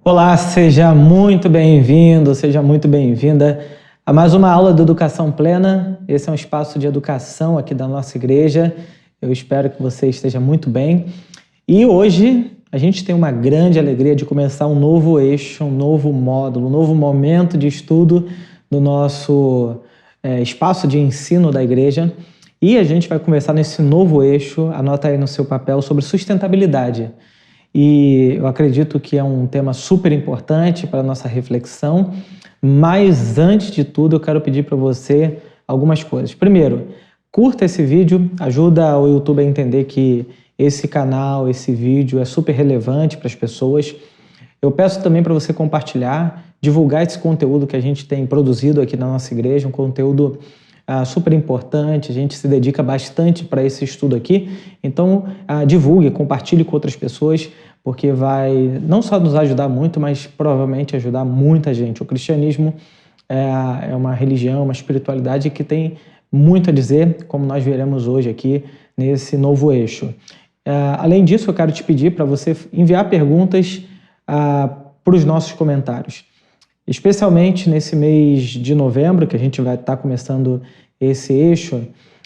Olá, seja muito bem-vindo, seja muito bem-vinda a mais uma aula do Educação Plena. Esse é um espaço de educação aqui da nossa igreja. Eu espero que você esteja muito bem. E hoje a gente tem uma grande alegria de começar um novo eixo, um novo módulo, um novo momento de estudo do nosso espaço de ensino da igreja. E a gente vai conversar nesse novo eixo, anota aí no seu papel, sobre sustentabilidade. E eu acredito que é um tema super importante para a nossa reflexão, mas antes de tudo eu quero pedir para você algumas coisas. Primeiro, curta esse vídeo, ajuda o YouTube a entender que esse canal, esse vídeo é super relevante para as pessoas. Eu peço também para você compartilhar, divulgar esse conteúdo que a gente tem produzido aqui na nossa igreja, um conteúdo super importante, a gente se dedica bastante para esse estudo aqui, então divulgue, compartilhe com outras pessoas, porque vai não só nos ajudar muito, mas provavelmente ajudar muita gente. O cristianismo é uma religião, uma espiritualidade que tem muito a dizer, como nós veremos hoje aqui nesse novo eixo. Além disso, eu quero te pedir para você enviar perguntas para os nossos comentários. Especialmente nesse mês de novembro, que a gente vai estar começando esse eixo,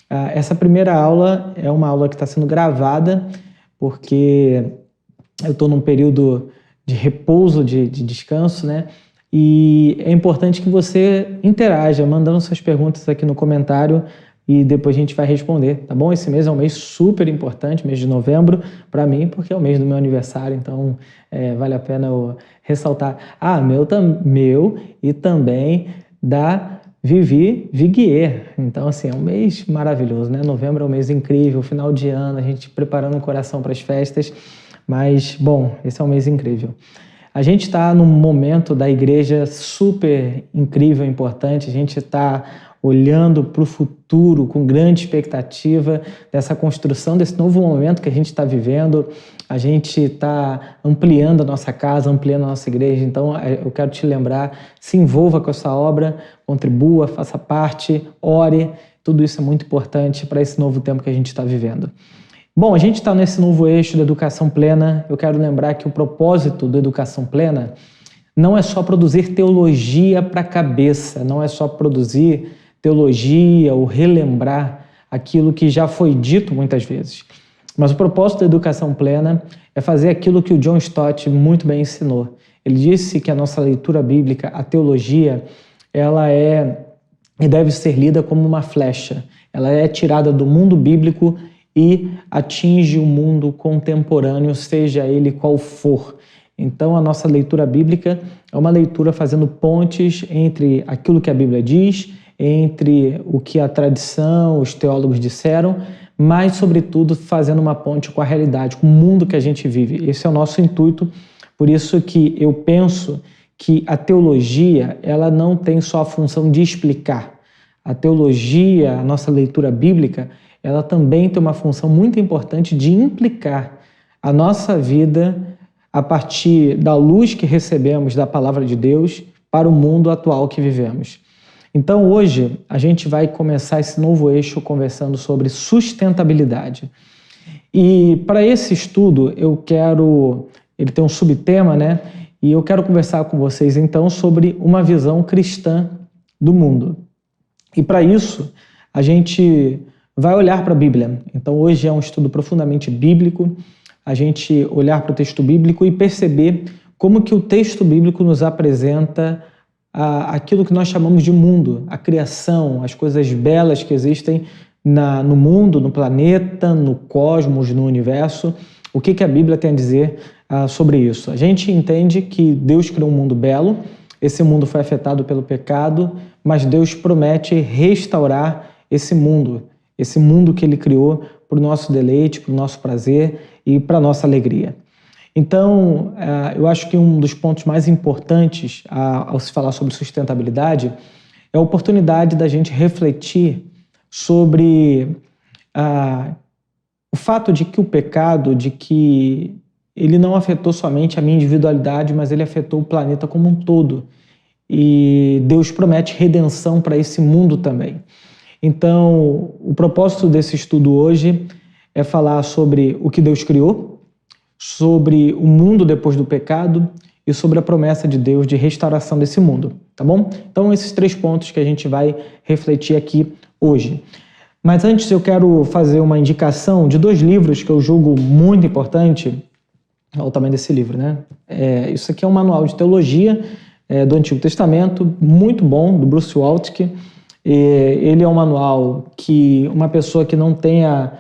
essa primeira aula é uma aula que está sendo gravada, porque eu estou num período de repouso, de descanso, né? E é importante que você interaja, mandando suas perguntas aqui no comentário e depois a gente vai responder, tá bom? Esse mês é um mês super importante, mês de novembro, para mim, porque é o mês do meu aniversário, então vale a pena eu ressaltar. Meu e também da Vivi Viguier. Então, assim, é um mês maravilhoso, né? Novembro é um mês incrível, final de ano, a gente preparando o coração para as festas, mas, bom, esse é um mês incrível. A gente está num momento da igreja super incrível, importante, a gente está olhando para o futuro com grande expectativa dessa construção, desse novo momento que a gente está vivendo. A gente está ampliando a nossa casa, ampliando a nossa igreja, então eu quero te lembrar, se envolva com essa obra, contribua, faça parte, ore, tudo isso é muito importante para esse novo tempo que a gente está vivendo. Bom, a gente está nesse novo eixo da Educação Plena. Eu quero lembrar que o propósito da Educação Plena não é só produzir teologia para a cabeça, não é só produzir teologia ou relembrar aquilo que já foi dito muitas vezes. Mas o propósito da Educação Plena é fazer aquilo que o John Stott muito bem ensinou. Ele disse que a nossa leitura bíblica, a teologia, ela é e deve ser lida como uma flecha. Ela é tirada do mundo bíblico e atinge o mundo contemporâneo, seja ele qual for. Então, a nossa leitura bíblica é uma leitura fazendo pontes entre aquilo que a Bíblia diz, entre o que a tradição, os teólogos disseram, mas, sobretudo, fazendo uma ponte com a realidade, com o mundo que a gente vive. Esse é o nosso intuito, por isso que eu penso que a teologia ela não tem só a função de explicar. A teologia, a nossa leitura bíblica, ela também tem uma função muito importante de implicar a nossa vida a partir da luz que recebemos da palavra de Deus para o mundo atual que vivemos. Então hoje a gente vai começar esse novo eixo conversando sobre sustentabilidade. E para esse estudo ele tem um subtema, né? E eu quero conversar com vocês então sobre uma visão cristã do mundo. E para isso a gente vai olhar para a Bíblia. Então hoje é um estudo profundamente bíblico, a gente olhar para o texto bíblico e perceber como que o texto bíblico nos apresenta aquilo que nós chamamos de mundo, a criação, as coisas belas que existem no mundo, no planeta, no cosmos, no universo. O que a Bíblia tem a dizer sobre isso? A gente entende que Deus criou um mundo belo, esse mundo foi afetado pelo pecado, mas Deus promete restaurar esse mundo que Ele criou para o nosso deleite, para o nosso prazer e para a nossa alegria. Então, eu acho que um dos pontos mais importantes ao se falar sobre sustentabilidade é a oportunidade da gente refletir sobre o fato de que o pecado, de que ele não afetou somente a minha individualidade, mas ele afetou o planeta como um todo. E Deus promete redenção para esse mundo também. Então, o propósito desse estudo hoje é falar sobre o que Deus criou, sobre o mundo depois do pecado e sobre a promessa de Deus de restauração desse mundo, tá bom? Então, esses 3 pontos que a gente vai refletir aqui hoje. Mas antes eu quero fazer uma indicação de 2 livros que eu julgo muito importante. Olha o tamanho desse livro, né? Isso aqui é um manual de teologia do Antigo Testamento, muito bom, do Bruce Waltke. Ele é um manual que uma pessoa que não tenha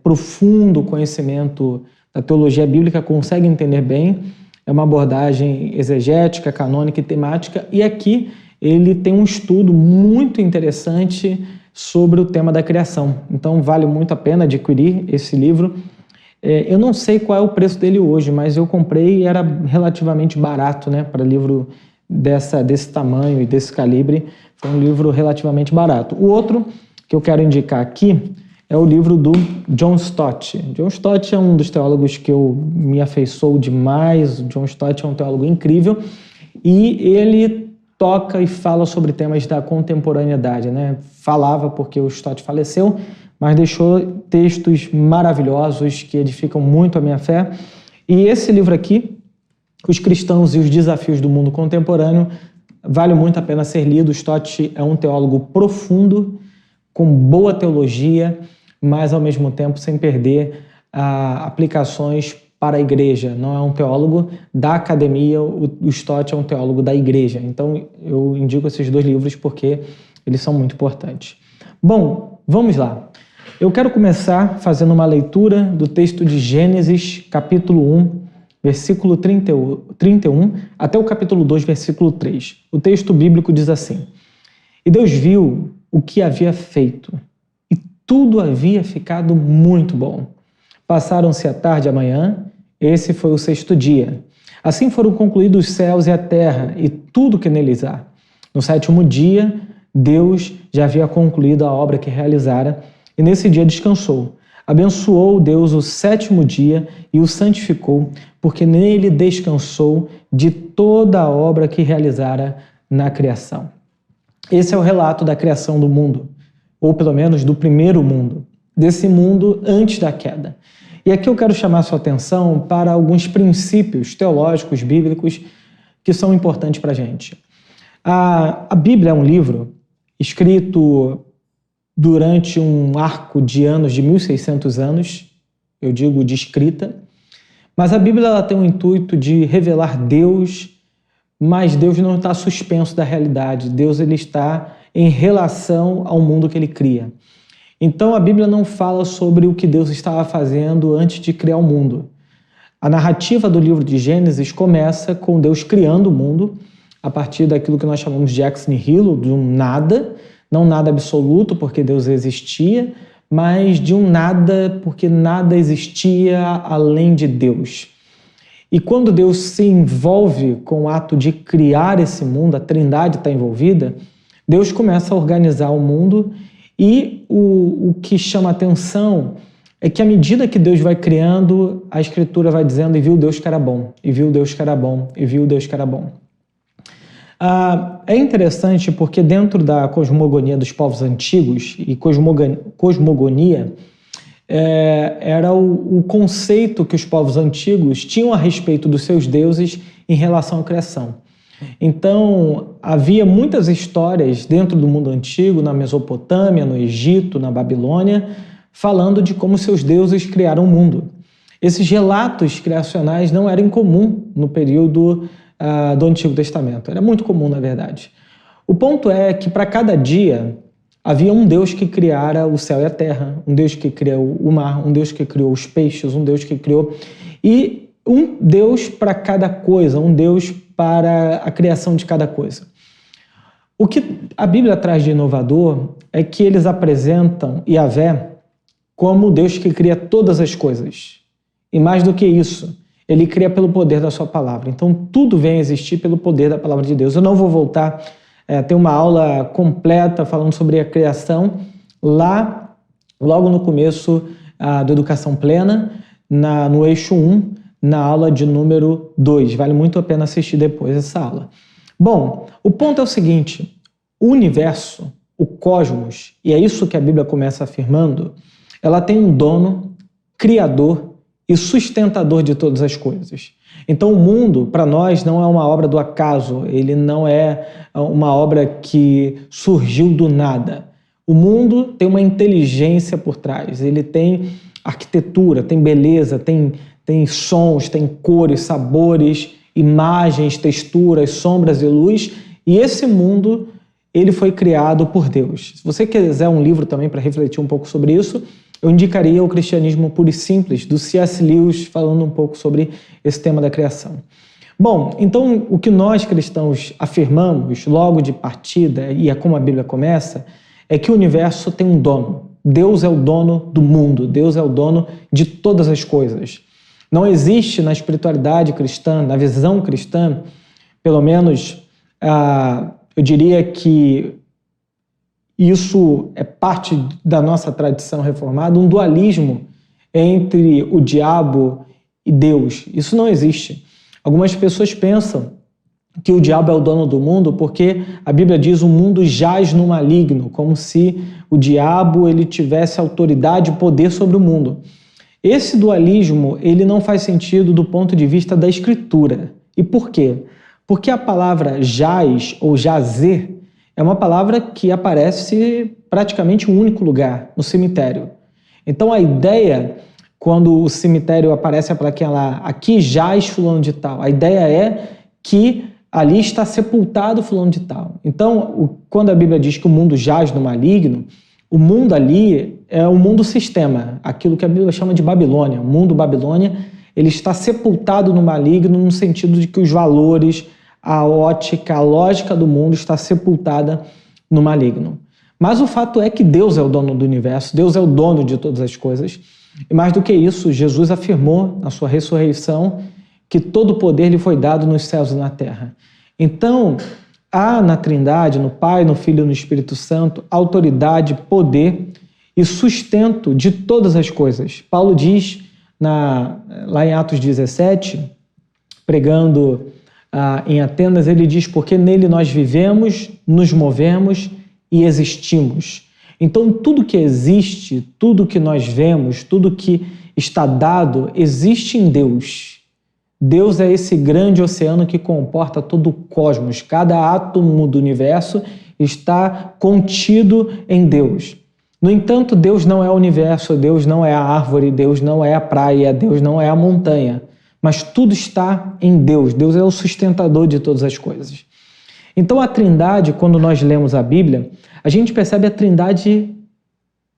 profundo conhecimento da teologia bíblica consegue entender bem. É uma abordagem exegética, canônica e temática. E aqui ele tem um estudo muito interessante sobre o tema da criação. Então vale muito a pena adquirir esse livro. Eu não sei qual é o preço dele hoje, mas eu comprei e era relativamente barato, né, para livro desse tamanho e desse calibre. Foi um livro relativamente barato. O outro que eu quero indicar aqui é o livro do John Stott. John Stott é um dos teólogos que eu me afeiçoo demais. O John Stott é um teólogo incrível e ele toca e fala sobre temas da contemporaneidade, né? Falava porque o Stott faleceu, mas deixou textos maravilhosos que edificam muito a minha fé. E esse livro aqui, Os Cristãos e os Desafios do Mundo Contemporâneo, vale muito a pena ser lido. O Stott é um teólogo profundo, com boa teologia, mas ao mesmo tempo sem perder aplicações para a igreja. Não é um teólogo da academia, o Stott é um teólogo da igreja. Então eu indico esses 2 livros porque eles são muito importantes. Bom, vamos lá. Eu quero começar fazendo uma leitura do texto de Gênesis, capítulo 1, versículo 31, até o capítulo 2, versículo 3. O texto bíblico diz assim: E Deus viu o que havia feito, e tudo havia ficado muito bom. Passaram-se a tarde e a manhã, esse foi o 6º dia. Assim foram concluídos os céus e a terra, e tudo que neles há. No 7º dia, Deus já havia concluído a obra que realizara, e nesse dia descansou. Abençoou Deus o 7º dia e o santificou, porque nele descansou de toda a obra que realizara na criação. Esse é o relato da criação do mundo, ou pelo menos do primeiro mundo, desse mundo antes da queda. E aqui eu quero chamar sua atenção para alguns princípios teológicos, bíblicos, que são importantes para a gente. A Bíblia é um livro escrito durante um arco de anos, de 1600 anos, eu digo de escrita, mas a Bíblia ela tem o intuito de revelar Deus, mas Deus não está suspenso da realidade, Deus ele está em relação ao mundo que ele cria. Então a Bíblia não fala sobre o que Deus estava fazendo antes de criar o mundo. A narrativa do livro de Gênesis começa com Deus criando o mundo, a partir daquilo que nós chamamos de ex nihilo, de um nada, não nada absoluto, porque Deus existia, mas de um nada, porque nada existia além de Deus. E quando Deus se envolve com o ato de criar esse mundo, a Trindade está envolvida, Deus começa a organizar o mundo e o que chama atenção é que à medida que Deus vai criando, a Escritura vai dizendo: e viu Deus que era bom, e viu Deus que era bom, e viu Deus que era bom. É interessante porque dentro da cosmogonia dos povos antigos, e cosmogonia era o conceito que os povos antigos tinham a respeito dos seus deuses em relação à criação. Então, havia muitas histórias dentro do mundo antigo, na Mesopotâmia, no Egito, na Babilônia, falando de como seus deuses criaram o mundo. Esses relatos criacionais não eram incomum no período do Antigo Testamento. Era muito comum, na verdade. O ponto é que para cada dia havia um Deus que criara o céu e a terra, um Deus que criou o mar, um Deus que criou os peixes, um Deus que criou... E um Deus para cada coisa, um Deus para a criação de cada coisa. O que a Bíblia traz de inovador é que eles apresentam Yahvé como o Deus que cria todas as coisas. E mais do que isso, ele cria pelo poder da sua palavra. Então tudo vem a existir pelo poder da palavra de Deus. Eu não vou voltar, tem uma aula completa falando sobre a criação lá, logo no começo da Educação Plena, no eixo 1, na aula de número 2. Vale muito a pena assistir depois essa aula. Bom, o ponto é o seguinte: o universo, o cosmos, e é isso que a Bíblia começa afirmando, ela tem um dono, criador e sustentador de todas as coisas. Então o mundo, para nós, não é uma obra do acaso, ele não é uma obra que surgiu do nada. O mundo tem uma inteligência por trás, ele tem arquitetura, tem beleza, tem sons, tem cores, sabores, imagens, texturas, sombras e luz, e esse mundo ele foi criado por Deus. Se você quiser um livro também para refletir um pouco sobre isso, eu indicaria o Cristianismo Puro e Simples, do C.S. Lewis, falando um pouco sobre esse tema da criação. Bom, então o que nós cristãos afirmamos logo de partida, e é como a Bíblia começa, é que o universo tem um dono. Deus é o dono do mundo, Deus é o dono de todas as coisas. Não existe na espiritualidade cristã, na visão cristã, pelo menos, eu diria que isso é parte da nossa tradição reformada, um dualismo entre o diabo e Deus. Isso não existe. Algumas pessoas pensam que o diabo é o dono do mundo porque a Bíblia diz o mundo jaz no maligno, como se o diabo ele tivesse autoridade e poder sobre o mundo. Esse dualismo ele não faz sentido do ponto de vista da Escritura. E por quê? Porque a palavra jaz ou jazer é uma palavra que aparece praticamente em um único lugar, no cemitério. Então a ideia, quando o cemitério aparece a plaquinha lá, aqui jaz fulano de tal, a ideia é que ali está sepultado fulano de tal. Então, quando a Bíblia diz que o mundo jaz no maligno, o mundo ali é o mundo sistema, aquilo que a Bíblia chama de Babilônia. O mundo Babilônia, ele está sepultado no maligno no sentido de que os valores, a ótica, a lógica do mundo está sepultada no maligno. Mas o fato é que Deus é o dono do universo, Deus é o dono de todas as coisas. E mais do que isso, Jesus afirmou na sua ressurreição que todo o poder lhe foi dado nos céus e na terra. Então, há na Trindade, no Pai, no Filho e no Espírito Santo, autoridade, poder e sustento de todas as coisas. Paulo diz, lá em Atos 17, pregando em Atenas, ele diz, porque nele nós vivemos, nos movemos e existimos. Então, tudo que existe, tudo que nós vemos, tudo que está dado, existe em Deus. Deus é esse grande oceano que comporta todo o cosmos. Cada átomo do universo está contido em Deus. No entanto, Deus não é o universo, Deus não é a árvore, Deus não é a praia, Deus não é a montanha. Mas tudo está em Deus. Deus é o sustentador de todas as coisas. Então a Trindade, quando nós lemos a Bíblia, a gente percebe a Trindade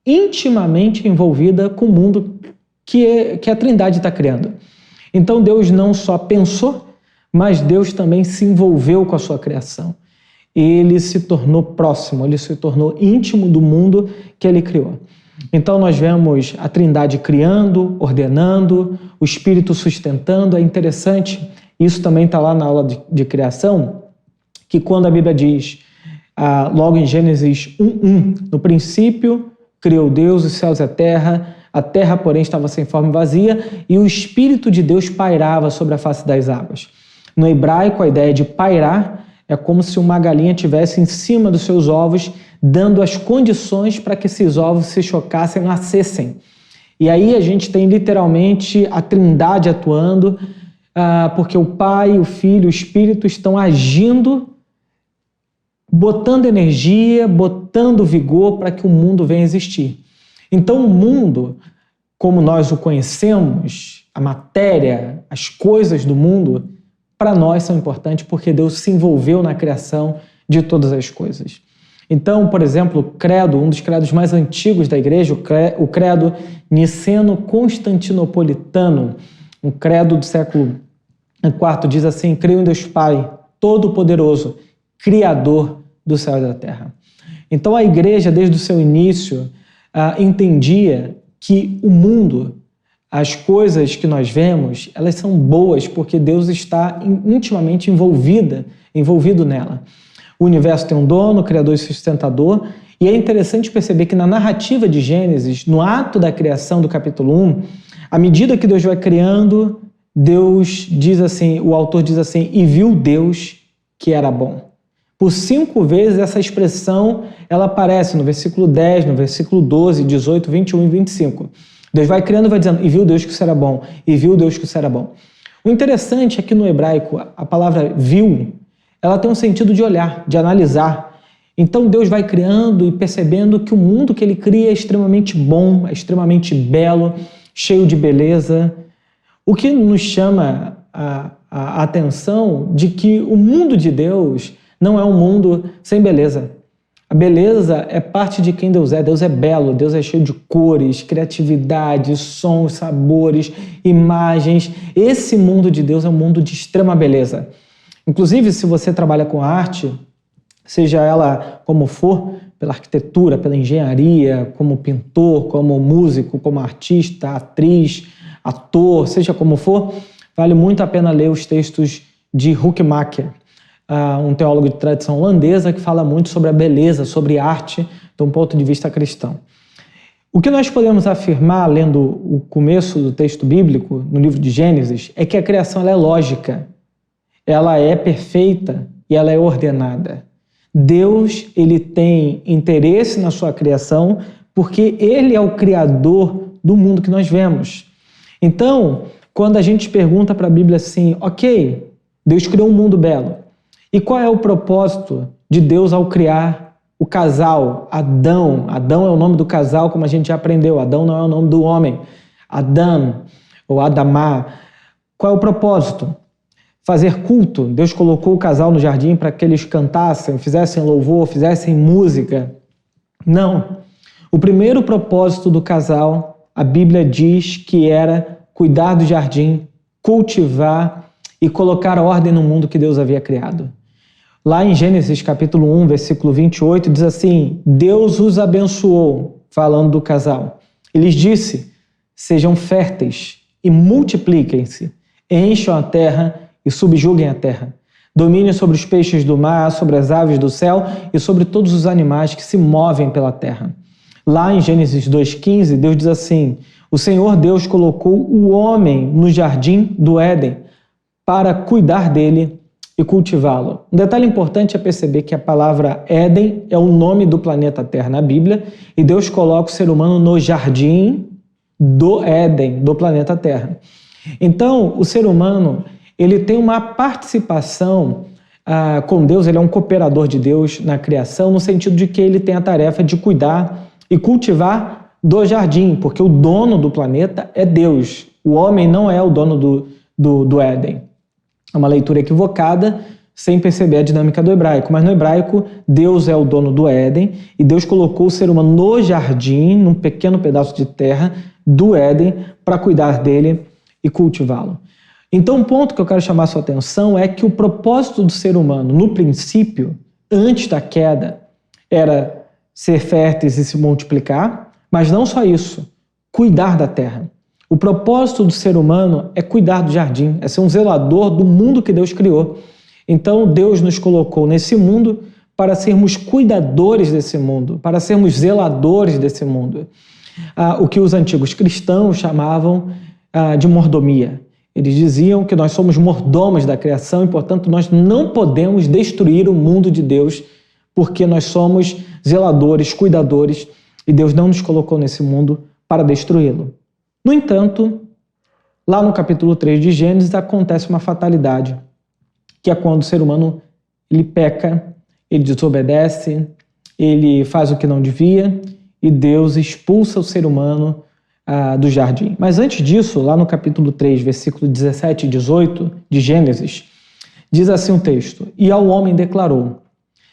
intimamente envolvida com o mundo que a Trindade está criando. Então Deus não só pensou, mas Deus também se envolveu com a sua criação. Ele se tornou próximo, ele se tornou íntimo do mundo que ele criou. Então nós vemos a Trindade criando, ordenando, o Espírito sustentando. É interessante, isso também está lá na aula de criação, que quando a Bíblia diz, logo em Gênesis 1:1, no princípio criou Deus os céus e a terra, porém, estava sem forma e vazia, e o Espírito de Deus pairava sobre a face das águas. No hebraico, a ideia de pairar é como se uma galinha estivesse em cima dos seus ovos, dando as condições para que esses ovos se chocassem e nascessem. E aí a gente tem literalmente a Trindade atuando, porque o Pai, o Filho e o Espírito estão agindo, botando energia, botando vigor para que o mundo venha existir. Então o mundo, como nós o conhecemos, a matéria, as coisas do mundo, para nós são importantes porque Deus se envolveu na criação de todas as coisas. Então, por exemplo, o credo, um dos credos mais antigos da igreja, o credo niceno-constantinopolitano, um credo do século IV, diz assim: creio em Deus Pai, Todo-Poderoso, Criador do céu e da terra. Então a igreja, desde o seu início, entendia que o mundo, as coisas que nós vemos, elas são boas porque Deus está intimamente envolvido nela. O universo tem um dono, criador e sustentador, e é interessante perceber que na narrativa de Gênesis, no ato da criação do capítulo 1, à medida que Deus vai criando, Deus diz assim, o autor diz assim, e viu Deus que era bom. Por 5 vezes essa expressão ela aparece no versículo 10, no versículo 12, 18, 21 e 25. Deus vai criando e vai dizendo, e viu Deus que isso era bom, e viu Deus que isso era bom. O interessante é que no hebraico, a palavra viu, ela tem um sentido de olhar, de analisar. Então Deus vai criando e percebendo que o mundo que ele cria é extremamente bom, é extremamente belo, cheio de beleza. O que nos chama a atenção de que o mundo de Deus não é um mundo sem beleza. A beleza é parte de quem Deus é. Deus é belo, Deus é cheio de cores, criatividade, sons, sabores, imagens. Esse mundo de Deus é um mundo de extrema beleza. Inclusive, se você trabalha com arte, seja ela como for, pela arquitetura, pela engenharia, como pintor, como músico, como artista, atriz, ator, seja como for, vale muito a pena ler os textos de Huckmacher, um teólogo de tradição holandesa que fala muito sobre a beleza, sobre arte, de um ponto de vista cristão. O que nós podemos afirmar, lendo o começo do texto bíblico, no livro de Gênesis, é que a criação ela é lógica, ela é perfeita e ela é ordenada. Deus ele tem interesse na sua criação porque ele é o criador do mundo que nós vemos. Então, quando a gente pergunta para a Bíblia assim, ok, Deus criou um mundo belo, e qual é o propósito de Deus ao criar o casal, Adão? Adão é o nome do casal, como a gente já aprendeu. Adão não é o nome do homem. Adão, ou Adamá. Qual é o propósito? Fazer culto. Deus colocou o casal no jardim para que eles cantassem, fizessem louvor, fizessem música. Não. O primeiro propósito do casal, a Bíblia diz que era cuidar do jardim, cultivar e colocar ordem no mundo que Deus havia criado. Lá em Gênesis capítulo 1, versículo 28, diz assim, Deus os abençoou, falando do casal. Ele lhes disse, sejam férteis e multipliquem-se, encham a terra e subjuguem a terra. Dominem sobre os peixes do mar, sobre as aves do céu e sobre todos os animais que se movem pela terra. Lá em Gênesis 2,15, Deus diz assim, o Senhor Deus colocou o homem no jardim do Éden para cuidar dele e cultivá-lo. Um detalhe importante é perceber que a palavra Éden é o nome do planeta Terra na Bíblia e Deus coloca o ser humano no jardim do Éden, do planeta Terra. Então, o ser humano ele tem uma participação com Deus, ele é um cooperador de Deus na criação, no sentido de que ele tem a tarefa de cuidar e cultivar do jardim, porque o dono do planeta é Deus. O homem não é o dono do Éden. É uma leitura equivocada, sem perceber a dinâmica do hebraico. Mas no hebraico, Deus é o dono do Éden e Deus colocou o ser humano no jardim, num pequeno pedaço de terra do Éden, para cuidar dele e cultivá-lo. Então, um ponto que eu quero chamar a sua atenção é que o propósito do ser humano, no princípio, antes da queda, era ser férteis e se multiplicar, mas não só isso, cuidar da terra. O propósito do ser humano é cuidar do jardim, é ser um zelador do mundo que Deus criou. Então, Deus nos colocou nesse mundo para sermos cuidadores desse mundo, para sermos zeladores desse mundo. O que os antigos cristãos chamavam de mordomia. Eles diziam que nós somos mordomos da criação e, portanto, nós não podemos destruir o mundo de Deus porque nós somos zeladores, cuidadores e Deus não nos colocou nesse mundo para destruí-lo. No entanto, lá no capítulo 3 de Gênesis acontece uma fatalidade, que é quando o ser humano ele peca, ele desobedece, ele faz o que não devia e Deus expulsa o ser humano do jardim. Mas antes disso, lá no capítulo 3, versículo 17 e 18 de Gênesis, diz assim o texto, e ao homem declarou,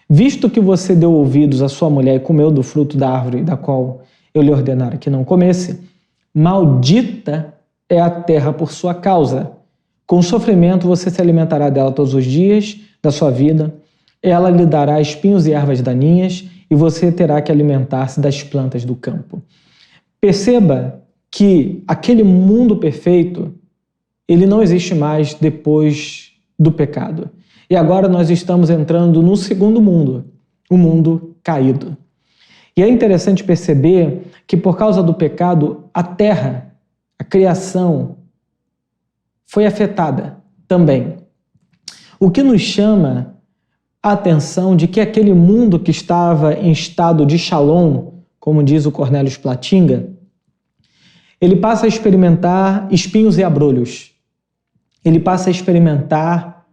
visto que você deu ouvidos à sua mulher e comeu do fruto da árvore da qual eu lhe ordenara que não comesse, maldita é a terra por sua causa. Com sofrimento você se alimentará dela todos os dias da sua vida, ela lhe dará espinhos e ervas daninhas e você terá que alimentar-se das plantas do campo. Perceba que aquele mundo perfeito, ele não existe mais depois do pecado. E agora nós estamos entrando no segundo mundo, o mundo caído. E é interessante perceber que por causa do pecado, a terra, a criação, foi afetada também. O que nos chama a atenção de que aquele mundo que estava em estado de shalom, como diz o Cornelius Platinga, ele passa a experimentar espinhos e abrolhos. Ele passa a experimentar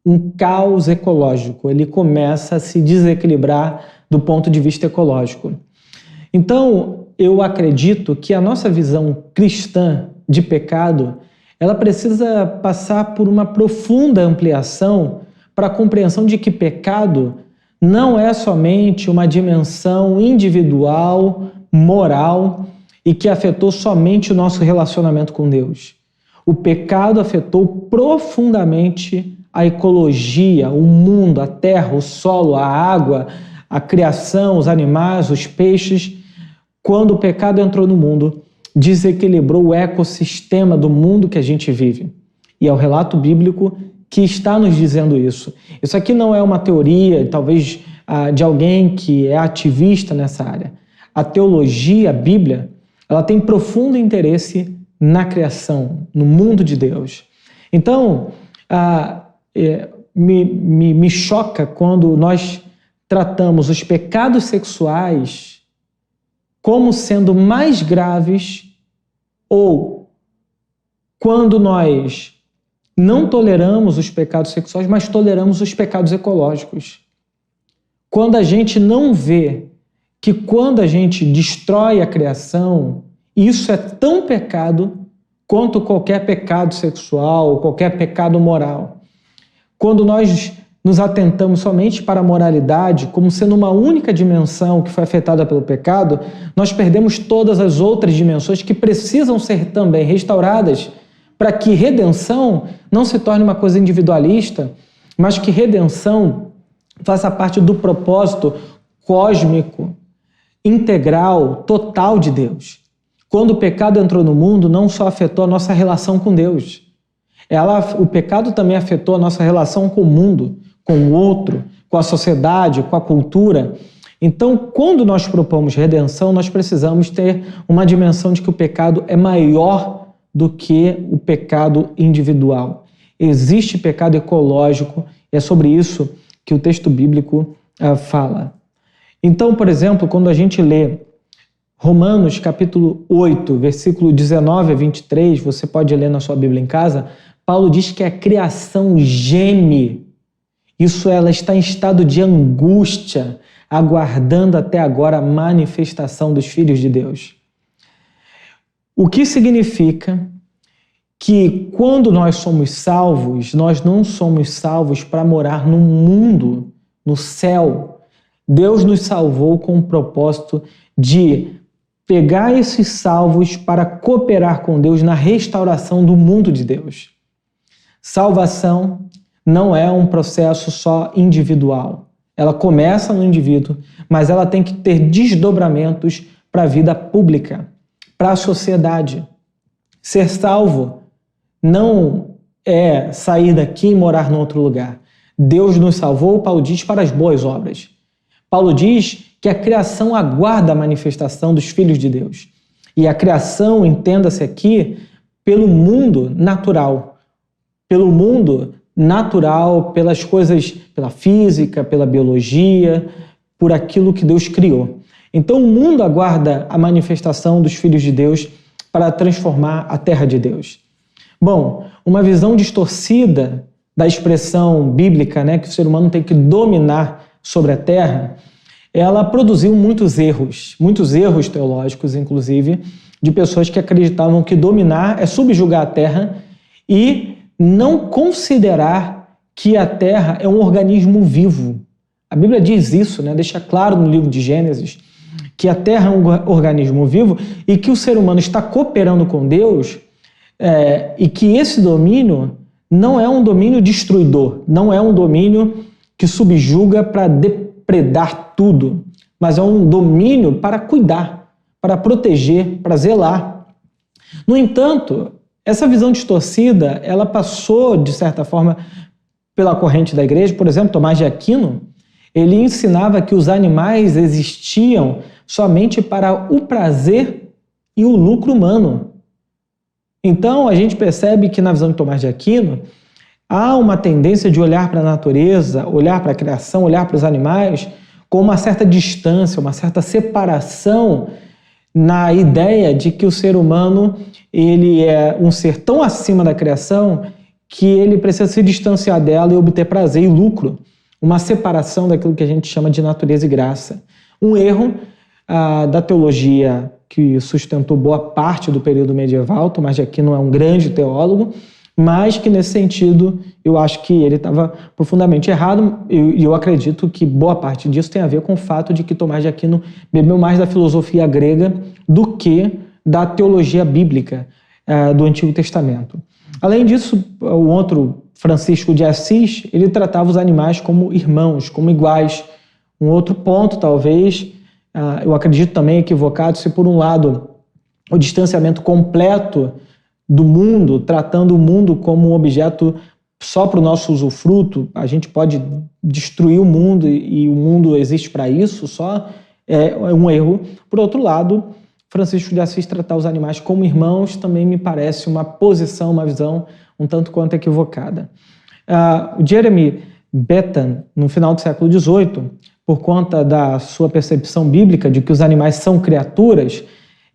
um caos ecológico. Ele começa a se desequilibrar do ponto de vista ecológico. Então, eu acredito que a nossa visão cristã de pecado, ela precisa passar por uma profunda ampliação para a compreensão de que pecado não é somente uma dimensão individual, moral, e que afetou somente o nosso relacionamento com Deus. O pecado afetou profundamente a ecologia, o mundo, a terra, o solo, a água, a criação, os animais, os peixes. Quando o pecado entrou no mundo, desequilibrou o ecossistema do mundo que a gente vive. E é o relato bíblico que está nos dizendo isso. Isso aqui não é uma teoria, talvez, de alguém que é ativista nessa área. A teologia, a Bíblia, ela tem profundo interesse na criação, no mundo de Deus. Então, me choca quando nós tratamos os pecados sexuais como sendo mais graves, ou quando nós não toleramos os pecados sexuais, mas toleramos os pecados ecológicos. Quando a gente não vê que quando a gente destrói a criação, isso é tão pecado quanto qualquer pecado sexual, qualquer pecado moral. Quando nós nos atentamos somente para a moralidade como sendo uma única dimensão que foi afetada pelo pecado, nós perdemos todas as outras dimensões que precisam ser também restauradas para que redenção não se torne uma coisa individualista, mas que redenção faça parte do propósito cósmico, integral, total de Deus. Quando o pecado entrou no mundo, não só afetou a nossa relação com Deus, o pecado também afetou a nossa relação com o mundo, com o outro, com a sociedade, com a cultura. Então, quando nós propomos redenção, nós precisamos ter uma dimensão de que o pecado é maior do que o pecado individual. Existe pecado ecológico, e é sobre isso que o texto bíblico fala. Então, por exemplo, quando a gente lê Romanos capítulo 8, versículo 19 a 23, você pode ler na sua Bíblia em casa, Paulo diz que a criação geme. Ela está em estado de angústia, aguardando até agora a manifestação dos filhos de Deus. O que significa que quando nós somos salvos, nós não somos salvos para morar no mundo, no céu. Deus nos salvou com o propósito de pegar esses salvos para cooperar com Deus na restauração do mundo de Deus. Salvação não é um processo só individual. Ela começa no indivíduo, mas ela tem que ter desdobramentos para a vida pública, para a sociedade. Ser salvo não é sair daqui e morar em outro lugar. Deus nos salvou, Paulo diz, para as boas obras. Paulo diz que a criação aguarda a manifestação dos filhos de Deus. E a criação, entenda-se aqui, pelo mundo natural. Pelo mundo natural, pelas coisas, pela física, pela biologia, por aquilo que Deus criou. Então o mundo aguarda a manifestação dos filhos de Deus para transformar a terra de Deus. Bom, uma visão distorcida da expressão bíblica, que o ser humano tem que dominar sobre a terra, ela produziu muitos erros teológicos, inclusive, de pessoas que acreditavam que dominar é subjugar a terra e não considerar que a terra é um organismo vivo. A Bíblia diz isso, deixa claro no livro de Gênesis, que a terra é um organismo vivo e que o ser humano está cooperando com Deus e que esse domínio não é um domínio destruidor, não é um domínio que subjuga para depredar tudo, mas é um domínio para cuidar, para proteger, para zelar. No entanto, essa visão distorcida, ela passou, de certa forma, pela corrente da igreja. Por exemplo, Tomás de Aquino, ele ensinava que os animais existiam somente para o prazer e o lucro humano. Então, a gente percebe que na visão de Tomás de Aquino, há uma tendência de olhar para a natureza, olhar para a criação, olhar para os animais com uma certa distância, uma certa separação na ideia de que o ser humano ele é um ser tão acima da criação que ele precisa se distanciar dela e obter prazer e lucro, uma separação daquilo que a gente chama de natureza e graça. Um erro da teologia que sustentou boa parte do período medieval. Tomás de Aquino é um grande teólogo, mas que nesse sentido eu acho que ele estava profundamente errado, e eu acredito que boa parte disso tem a ver com o fato de que Tomás de Aquino bebeu mais da filosofia grega do que da teologia bíblica do Antigo Testamento. Além disso, o outro, Francisco de Assis, ele tratava os animais como irmãos, como iguais. Um outro ponto, talvez, eu acredito também equivocado, se por um lado o distanciamento completo do mundo, tratando o mundo como um objeto só para o nosso usufruto, a gente pode destruir o mundo e o mundo existe para isso, só é um erro. Por outro lado, Francisco de Assis tratar os animais como irmãos também me parece uma posição, uma visão um tanto quanto equivocada. O Jeremy Bentham, no final do século XVIII, por conta da sua percepção bíblica de que os animais são criaturas,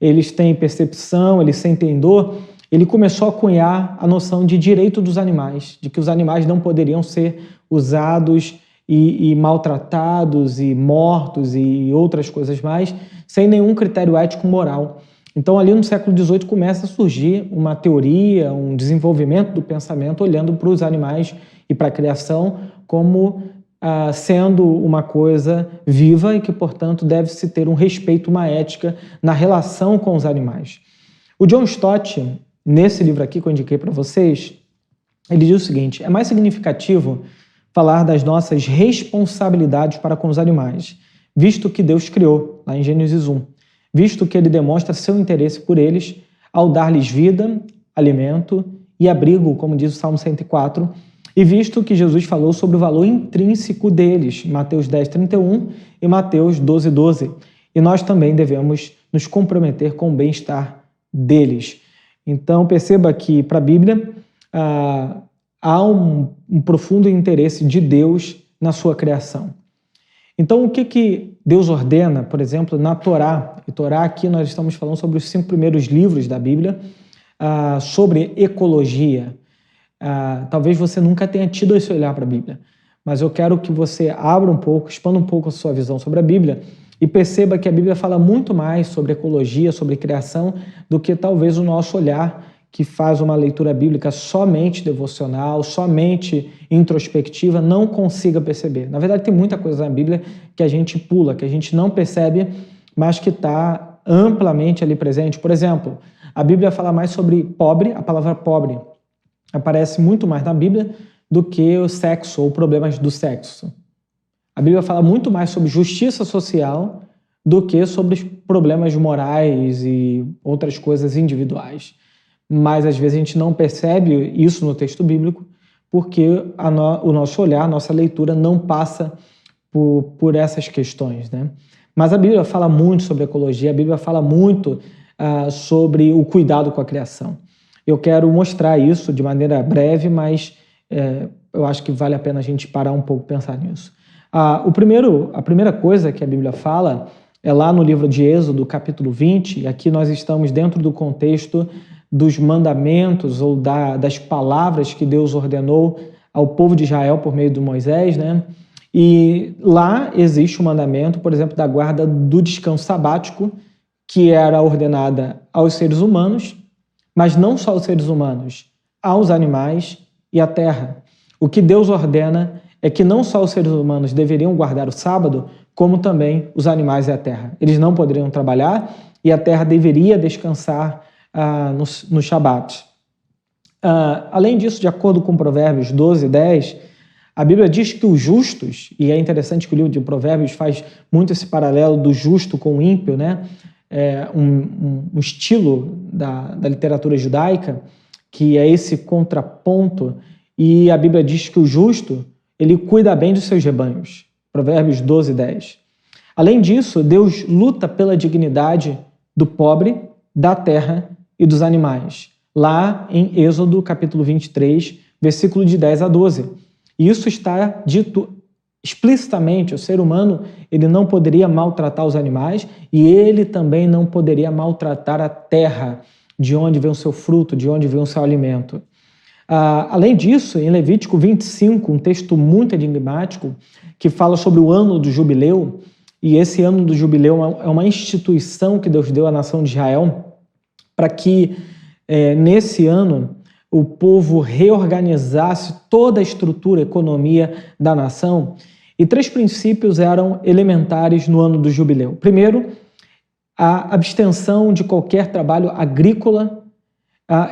eles têm percepção, eles sentem dor, ele começou a cunhar a noção de direito dos animais, de que os animais não poderiam ser usados e maltratados e mortos e outras coisas mais, sem nenhum critério ético-moral. Então, ali no século XVIII começa a surgir uma teoria, um desenvolvimento do pensamento olhando para os animais e para a criação como sendo uma coisa viva e que, portanto, deve-se ter um respeito, uma ética na relação com os animais. O John Stott, nesse livro aqui que eu indiquei para vocês, ele diz o seguinte: é mais significativo falar das nossas responsabilidades para com os animais, visto que Deus criou, lá em Gênesis 1, visto que ele demonstra seu interesse por eles ao dar-lhes vida, alimento e abrigo, como diz o Salmo 104, e visto que Jesus falou sobre o valor intrínseco deles, Mateus 10:31 e Mateus 12:12, e nós também devemos nos comprometer com o bem-estar deles. Então, perceba que, para a Bíblia, há um profundo interesse de Deus na sua criação. Então, o que Deus ordena, por exemplo, na Torá? E Torá, aqui nós estamos falando sobre os 5 primeiros livros da Bíblia, sobre ecologia. Talvez você nunca tenha tido esse olhar para a Bíblia, mas eu quero que você abra um pouco, expanda um pouco a sua visão sobre a Bíblia e perceba que a Bíblia fala muito mais sobre ecologia, sobre criação, do que talvez o nosso olhar, que faz uma leitura bíblica somente devocional, somente introspectiva, não consiga perceber. Na verdade, tem muita coisa na Bíblia que a gente pula, que a gente não percebe, mas que está amplamente ali presente. Por exemplo, a Bíblia fala mais sobre pobre, a palavra pobre aparece muito mais na Bíblia do que o sexo ou problemas do sexo. A Bíblia fala muito mais sobre justiça social do que sobre os problemas morais e outras coisas individuais. Mas às vezes a gente não percebe isso no texto bíblico porque o nosso olhar, a nossa leitura não passa por essas questões, né? Mas a Bíblia fala muito sobre ecologia, a Bíblia fala muito sobre o cuidado com a criação. Eu quero mostrar isso de maneira breve, mas eu acho que vale a pena a gente parar um pouco e pensar nisso. A primeira coisa que a Bíblia fala é lá no livro de Êxodo, capítulo 20, e aqui nós estamos dentro do contexto dos mandamentos ou das palavras que Deus ordenou ao povo de Israel por meio de Moisés, né? E lá existe o mandamento, por exemplo, da guarda do descanso sabático, que era ordenada aos seres humanos, mas não só aos seres humanos, aos animais e à terra. O que Deus ordena é que não só os seres humanos deveriam guardar o sábado, como também os animais e a terra. Eles não poderiam trabalhar e a terra deveria descansar no Shabat. Além disso, de acordo com Provérbios 12:10, a Bíblia diz que os justos, e é interessante que o livro de Provérbios faz muito esse paralelo do justo com o ímpio, né? Um estilo da literatura judaica, que é esse contraponto, e a Bíblia diz que o justo, ele cuida bem dos seus rebanhos. Provérbios 12:10. Além disso, Deus luta pela dignidade do pobre, da terra e dos animais. Lá em Êxodo, capítulo 23, versículo de 10 a 12. E isso está dito explicitamente, o ser humano ele não poderia maltratar os animais e ele também não poderia maltratar a terra, de onde vem o seu fruto, de onde vem o seu alimento. Além disso, em Levítico 25, um texto muito enigmático, que fala sobre o ano do jubileu, e esse ano do jubileu é uma instituição que Deus deu à nação de Israel, para que nesse ano o povo reorganizasse toda a estrutura, a economia da nação. E 3 princípios eram elementares no ano do jubileu. Primeiro, a abstenção de qualquer trabalho agrícola,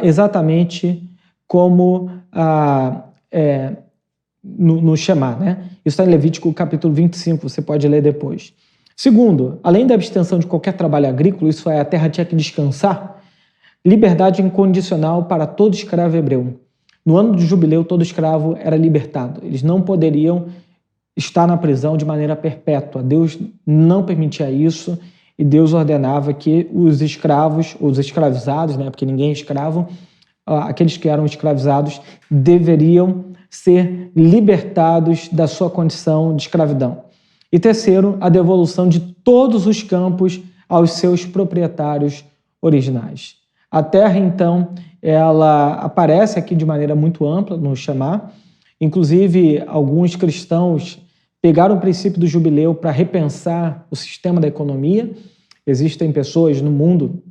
exatamente como no Shema, né? Isso está em Levítico capítulo 25, você pode ler depois. Segundo, além da abstenção de qualquer trabalho agrícola, isso é, a terra tinha que descansar, liberdade incondicional para todo escravo hebreu. No ano do jubileu, todo escravo era libertado. Eles não poderiam estar na prisão de maneira perpétua. Deus não permitia isso e Deus ordenava que os escravos, os escravizados, né, porque ninguém é escravo, aqueles que eram escravizados deveriam ser libertados da sua condição de escravidão. E terceiro, a devolução de todos os campos aos seus proprietários originais. A terra, então, ela aparece aqui de maneira muito ampla no Shema. Inclusive, alguns cristãos pegaram o princípio do jubileu para repensar o sistema da economia. Existem pessoas no mundo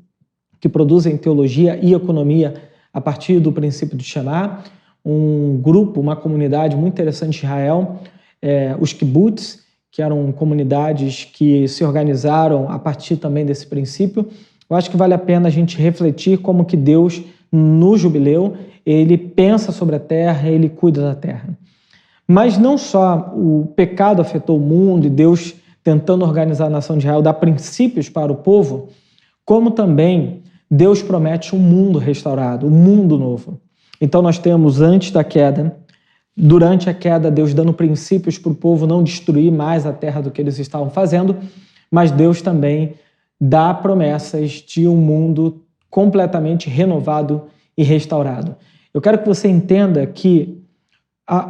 que produzem teologia e economia a partir do princípio do Shema. Um grupo, uma comunidade muito interessante de Israel, os kibbutz, que eram comunidades que se organizaram a partir também desse princípio. Eu acho que vale a pena a gente refletir como que Deus, no jubileu, ele pensa sobre a terra, ele cuida da terra. Mas não só o pecado afetou o mundo e Deus tentando organizar a nação de Israel, dar princípios para o povo, como também Deus promete um mundo restaurado, um mundo novo. Então nós temos antes da queda, durante a queda, Deus dando princípios para o povo não destruir mais a terra do que eles estavam fazendo, mas Deus também dá promessas de um mundo completamente renovado e restaurado. Eu quero que você entenda que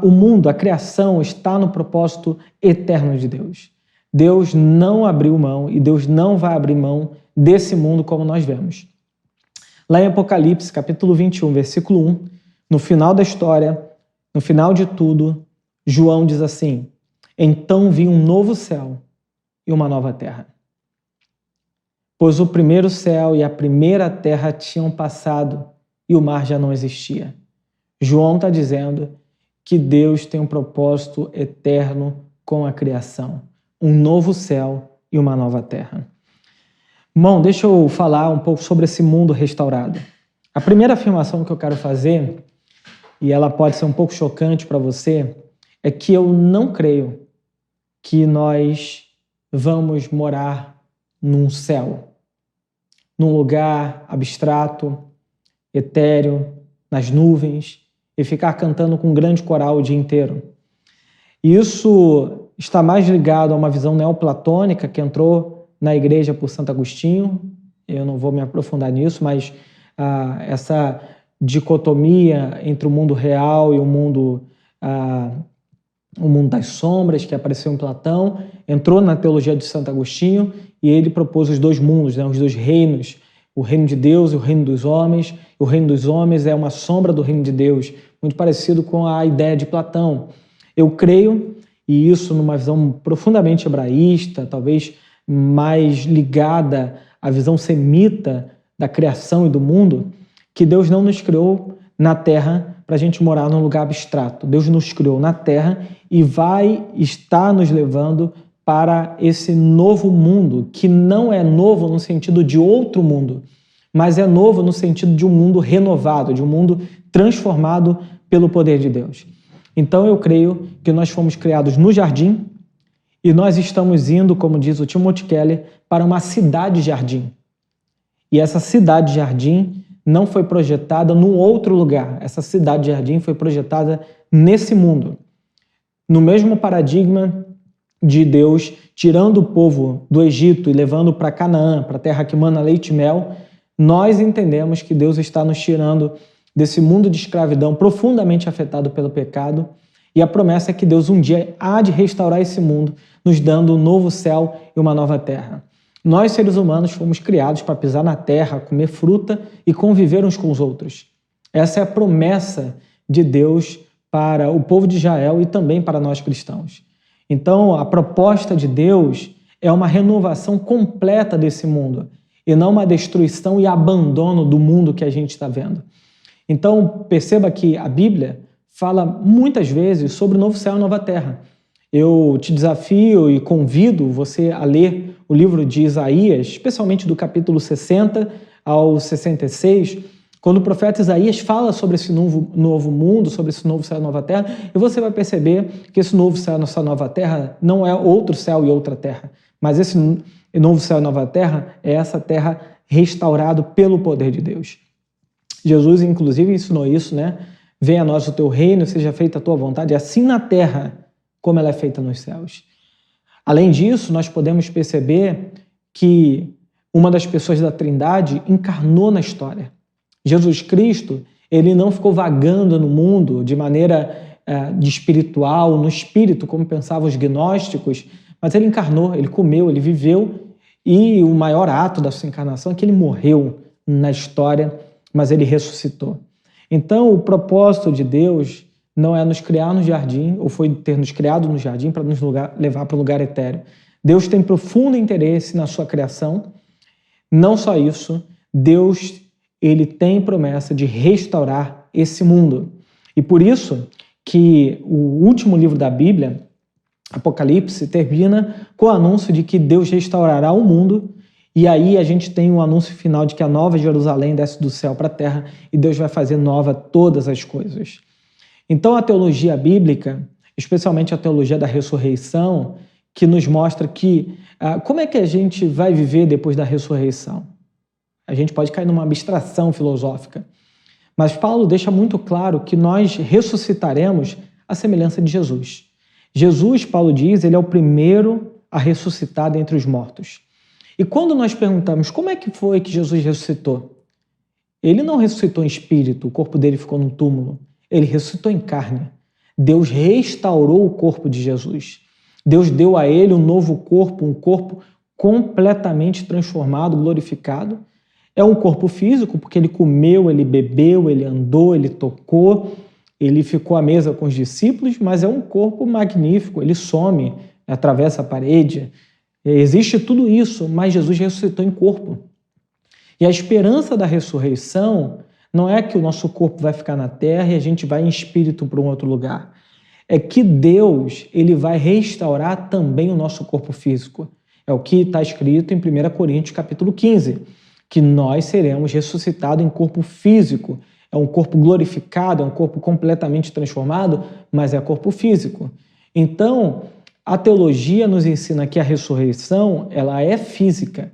o mundo, a criação, está no propósito eterno de Deus. Deus não abriu mão e Deus não vai abrir mão desse mundo como nós vemos. Lá em Apocalipse, capítulo 21, versículo 1, no final da história, no final de tudo, João diz assim: então vi um novo céu e uma nova terra. Pois o primeiro céu e a primeira terra tinham passado e o mar já não existia. João está dizendo que Deus tem um propósito eterno com a criação. Um novo céu e uma nova terra. Bom, deixa eu falar um pouco sobre esse mundo restaurado. A primeira afirmação que eu quero fazer, e ela pode ser um pouco chocante para você, é que eu não creio que nós vamos morar num céu, num lugar abstrato, etéreo, nas nuvens, e ficar cantando com um grande coral o dia inteiro. Isso está mais ligado a uma visão neoplatônica que entrou na igreja por Santo Agostinho. Eu não vou me aprofundar nisso, mas essa dicotomia entre o mundo real e o mundo das sombras, que apareceu em Platão, entrou na teologia de Santo Agostinho e ele propôs os dois mundos, né, os dois reinos, o reino de Deus e o reino dos homens. O reino dos homens é uma sombra do reino de Deus, muito parecido com a ideia de Platão. Eu creio, e isso numa visão profundamente hebraísta, talvez mais ligada à visão semita da criação e do mundo, que Deus não nos criou na terra para a gente morar num lugar abstrato. Deus nos criou na terra e vai estar nos levando para esse novo mundo, que não é novo no sentido de outro mundo, mas é novo no sentido de um mundo renovado, de um mundo transformado pelo poder de Deus. Então eu creio que nós fomos criados no jardim e nós estamos indo, como diz o Timothy Keller, para uma cidade-jardim. E essa cidade-jardim não foi projetada num outro lugar. Essa cidade-jardim foi projetada nesse mundo. No mesmo paradigma de Deus tirando o povo do Egito e levando para Canaã, para a terra que mana leite e mel, nós entendemos que Deus está nos tirando desse mundo de escravidão profundamente afetado pelo pecado E a promessa é que Deus um dia há de restaurar esse mundo, nos dando um novo céu e uma nova terra. Nós, seres humanos, fomos criados para pisar na terra, comer fruta e conviver uns com os outros. Essa é a promessa de Deus para o povo de Israel e também para nós cristãos. Então, a proposta de Deus é uma renovação completa desse mundo e não uma destruição e abandono do mundo que a gente está vendo. Então, perceba que a Bíblia fala muitas vezes sobre o novo céu e nova terra. Eu te desafio e convido você a ler o livro de Isaías, especialmente do capítulo 60 ao 66, quando o profeta Isaías fala sobre esse novo mundo, sobre esse novo céu e nova terra, e você vai perceber que esse novo céu e essa nova terra não é outro céu e outra terra, mas esse novo céu e nova terra é essa terra restaurada pelo poder de Deus. Jesus, inclusive, ensinou isso, né? Venha a nós o teu reino, seja feita a tua vontade, assim na terra como ela é feita nos céus. Além disso, nós podemos perceber que uma das pessoas da Trindade encarnou na história. Jesus Cristo, ele não ficou vagando no mundo de maneira de espiritual, no espírito, como pensavam os gnósticos, mas ele encarnou, ele comeu, ele viveu, e o maior ato da sua encarnação é que ele morreu na história, mas ele ressuscitou. Então, o propósito de Deus não é nos criar no jardim, ou foi ter nos criado no jardim para nos levar para um lugar etéreo. Deus tem profundo interesse na sua criação. Não só isso, Deus ele tem promessa de restaurar esse mundo. E por isso que o último livro da Bíblia, Apocalipse, termina com o anúncio de que Deus restaurará o mundo. E aí a gente tem o anúncio final de que a nova Jerusalém desce do céu para a terra e Deus vai fazer nova todas as coisas. Então a teologia bíblica, especialmente a teologia da ressurreição, que nos mostra que como é que a gente vai viver depois da ressurreição? A gente pode cair numa abstração filosófica. Mas Paulo deixa muito claro que nós ressuscitaremos à semelhança de Jesus. Jesus, Paulo diz, ele é o primeiro a ressuscitar dentre os mortos. E quando nós perguntamos como é que foi que Jesus ressuscitou? Ele não ressuscitou em espírito, o corpo dele ficou no túmulo. Ele ressuscitou em carne. Deus restaurou o corpo de Jesus. Deus deu a ele um novo corpo, um corpo completamente transformado, glorificado. É um corpo físico, porque ele comeu, ele bebeu, ele andou, ele tocou, ele ficou à mesa com os discípulos, mas é um corpo magnífico, ele some, atravessa a parede. Existe tudo isso, mas Jesus ressuscitou em corpo. E a esperança da ressurreição não é que o nosso corpo vai ficar na terra e a gente vai em espírito para um outro lugar. É que Deus ele vai restaurar também o nosso corpo físico. É o que está escrito em 1 Coríntios capítulo 15, que nós seremos ressuscitados em corpo físico. É um corpo glorificado, é um corpo completamente transformado, mas é corpo físico. Então, a teologia nos ensina que a ressurreição ela é física.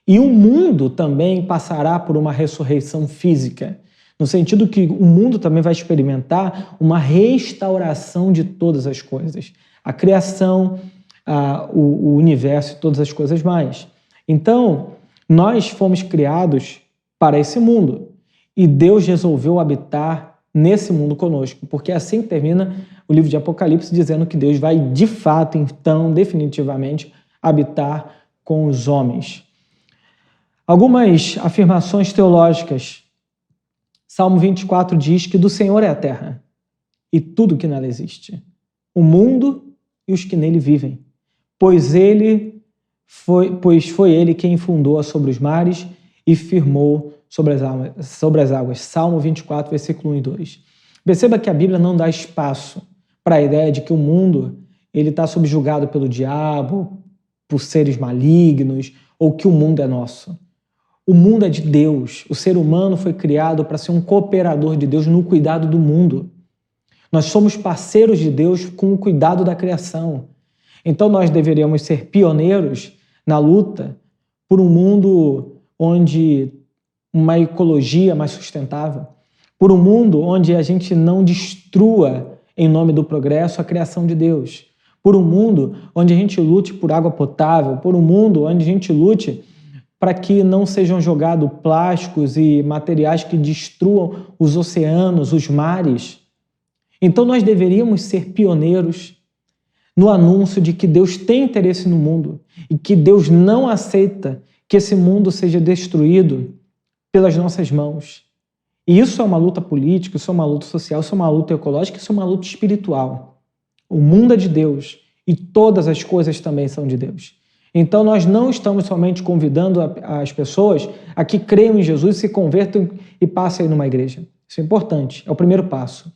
E o mundo também passará por uma ressurreição física, no sentido que o mundo também vai experimentar uma restauração de todas as coisas. A criação, o universo e todas as coisas mais. Então, nós fomos criados para esse mundo. E Deus resolveu habitar nesse mundo conosco, porque assim termina o livro de Apocalipse, dizendo que Deus vai, de fato, então, definitivamente, habitar com os homens. Algumas afirmações teológicas. Salmo 24 diz que do Senhor é a terra e tudo que nela existe, o mundo e os que nele vivem, pois foi ele quem fundou sobre os mares e firmou sobre as águas. Salmo 24, versículo 1 e 2. Perceba que a Bíblia não dá espaço para a ideia de que o mundo está subjugado pelo diabo, por seres malignos, ou que o mundo é nosso. O mundo é de Deus. O ser humano foi criado para ser um cooperador de Deus no cuidado do mundo. Nós somos parceiros de Deus com o cuidado da criação. Então nós deveríamos ser pioneiros na luta por um mundo onde uma ecologia mais sustentável, por um mundo onde a gente não destrua, em nome do progresso, a criação de Deus, por um mundo onde a gente lute por água potável, por um mundo onde a gente lute para que não sejam jogados plásticos e materiais que destruam os oceanos, os mares. Então nós deveríamos ser pioneiros no anúncio de que Deus tem interesse no mundo e que Deus não aceita que esse mundo seja destruído pelas nossas mãos. E isso é uma luta política, isso é uma luta social, isso é uma luta ecológica, isso é uma luta espiritual. O mundo é de Deus e todas as coisas também são de Deus. Então nós não estamos somente convidando as pessoas a que creiam em Jesus, se convertam e passem numa igreja. Isso é importante, é o primeiro passo.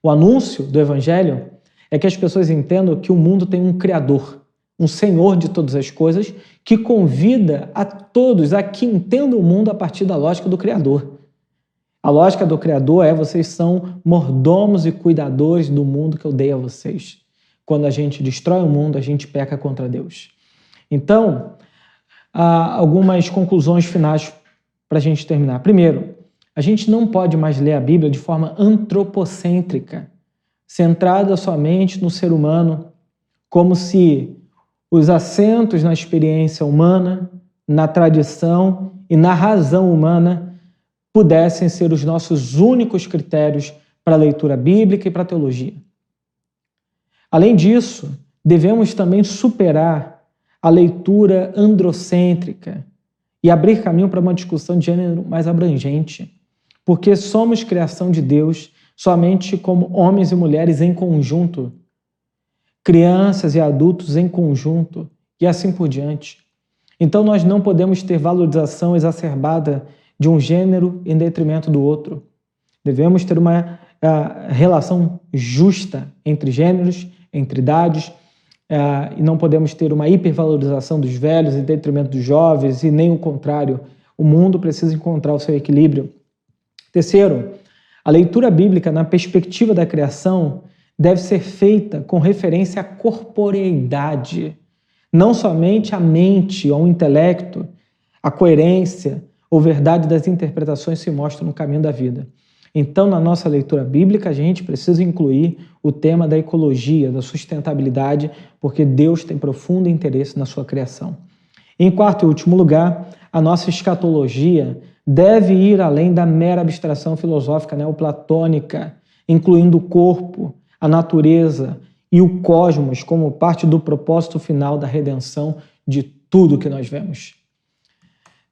O anúncio do Evangelho é que as pessoas entendam que o mundo tem um Criador, um Senhor de todas as coisas, que convida a todos a que entendam o mundo a partir da lógica do Criador. A lógica do Criador é: vocês são mordomos e cuidadores do mundo que eu dei a vocês. Quando a gente destrói o mundo, a gente peca contra Deus. Então, há algumas conclusões finais para a gente terminar. Primeiro, a gente não pode mais ler a Bíblia de forma antropocêntrica, centrada somente no ser humano, como se os acentos na experiência humana, na tradição e na razão humana pudessem ser os nossos únicos critérios para a leitura bíblica e para a teologia. Além disso, devemos também superar a leitura androcêntrica e abrir caminho para uma discussão de gênero mais abrangente, porque somos criação de Deus somente como homens e mulheres em conjunto, crianças e adultos em conjunto e assim por diante. Então nós não podemos ter valorização exacerbada de um gênero em detrimento do outro. Devemos ter uma relação justa entre gêneros, entre idades, e não podemos ter uma hipervalorização dos velhos em detrimento dos jovens e nem o contrário. O mundo precisa encontrar o seu equilíbrio. Terceiro, a leitura bíblica na perspectiva da criação deve ser feita com referência à corporeidade, não somente à mente ou ao intelecto. A coerência ou verdade das interpretações se mostra no caminho da vida. Então, na nossa leitura bíblica, a gente precisa incluir o tema da ecologia, da sustentabilidade, porque Deus tem profundo interesse na sua criação. Em quarto e último lugar, a nossa escatologia deve ir além da mera abstração filosófica neoplatônica, incluindo o corpo, a natureza e o cosmos como parte do propósito final da redenção de tudo que nós vemos.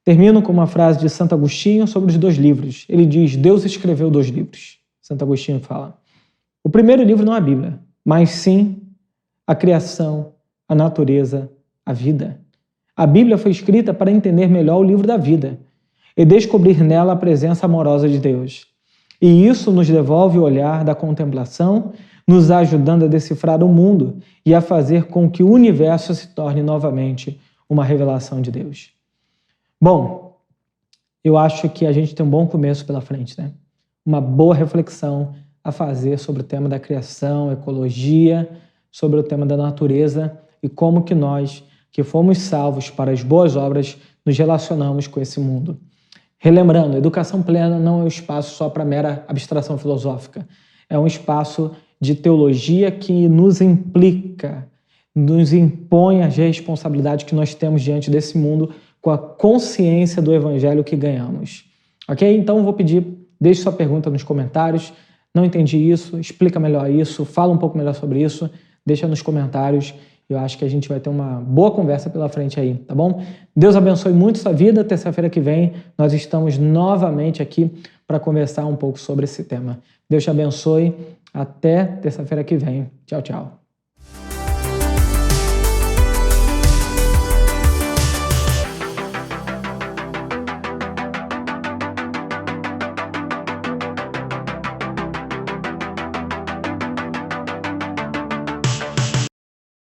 Termino com uma frase de Santo Agostinho sobre os 2 livros. Ele diz: Deus escreveu 2 livros. Santo Agostinho fala: o primeiro livro não é a Bíblia, mas sim a criação, a natureza, a vida. A Bíblia foi escrita para entender melhor o livro da vida e descobrir nela a presença amorosa de Deus. E isso nos devolve o olhar da contemplação, nos ajudando a decifrar o mundo e a fazer com que o universo se torne novamente uma revelação de Deus. Bom, eu acho que a gente tem um bom começo pela frente, né? Uma boa reflexão a fazer sobre o tema da criação, ecologia, sobre o tema da natureza e como que nós, que fomos salvos para as boas obras, nos relacionamos com esse mundo. Relembrando, a educação plena não é um espaço só para mera abstração filosófica. É um espaço de teologia que nos implica, nos impõe as responsabilidades que nós temos diante desse mundo com a consciência do evangelho que ganhamos. Ok? Então eu vou pedir, deixe sua pergunta nos comentários. Não entendi isso, explica melhor isso, fala um pouco melhor sobre isso, deixa nos comentários. Eu acho que a gente vai ter uma boa conversa pela frente aí, tá bom? Deus abençoe muito sua vida. Terça-feira que vem nós estamos novamente aqui para conversar um pouco sobre esse tema. Deus te abençoe. Até terça-feira que vem. Tchau, tchau.